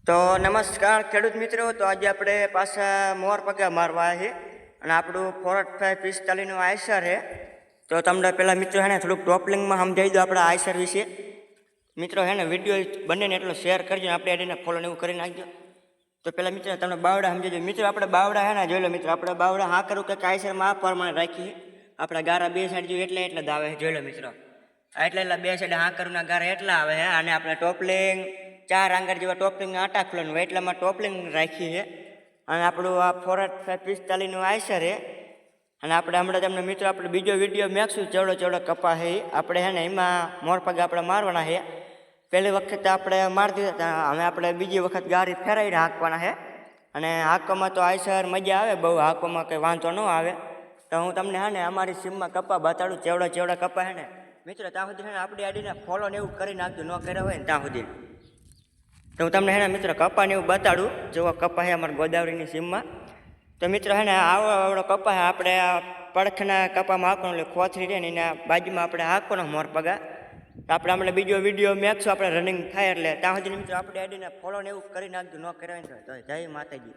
તો નમસ્કાર ખેડૂત મિત્રો. તો આજે આપણે પાછા મોર પગા મારવા છે અને આપણું 4545 આઈસર છે. તો તમને પહેલાં મિત્રો હે ને થોડુંક ટોપલિંગમાં સમજાવી દો આપણા આઈસર વિશે. મિત્રો હે ને વિડીયો બંનેને એટલો શેર કરજો, આપણે એડીને ફોલો એવું કરી નાખજો. તો પહેલાં મિત્રો તમને બાવડા સમજી દો. મિત્રો આપણે બાવડા હે ને જોઈ લો મિત્રો, આપણે બાવડા હા કરું કે આઈસરમાં આ પ્રમાણે રાખીએ. આપણા ગારા બે સાઈડ જોઈએ એટલે જ આવે જોઈ લો મિત્રો. એટલે બે સાઈડ હા કરુંના ગારા એટલા આવે છે. અને આપણે ટોપલિંગ 4 આંગળ જેવા ટોપલિંગ આટા ખુલવાનું હોય એટલામાં ટોપલિંગ રાખી છે. અને આપણું આ 4545 આઈસર છે. અને આપણે હમણાં તમને મિત્રો આપણે બીજો વિડીયો મેકશું ચેવડો કપા છે આપણે હે ને એમાં મોરપગ આપણે મારવાના છે. પહેલી વખત આપણે મારી દીધા હતા, હવે આપણે બીજી વખત ગારી ફેરાઈને હાંકવાના છે. અને હાંકવામાં તો આઈસર મજા આવે બહુ, હાંકવામાં કંઈ વાંધો ન આવે. તો હું તમને હે ને અમારી સીમમાં કપા બતાડું ચેવડા કપા છે ને મિત્રો. ત્યાં સુધી છે ને આપણી આડીને ફોલો ને એવું કરી નાખજો, ન કર્યા હોય ને ત્યાં સુધી. તો હું તમને હે ને મિત્રો કપાને એવું બતાડું. જેવો કપા છે અમારા ગોદાવરીની સીમમાં. તો મિત્રો હે ને આવડો કપા છે આપણે આ પડખના કપામાં હાંકવાનો, એટલે કોથરી રહે ને એના બાજુમાં આપણે હાંકવાનો મોરપગા. તો આપણે હમણાં બીજો વિડીયો મેકશું આપણે રનિંગ થાય એટલે ત્યાં સુધી મિત્રો આપણે આડીને ફોલો ને એવું કરી નાખજો, ન કર્યા હોય તો જય માતાજી.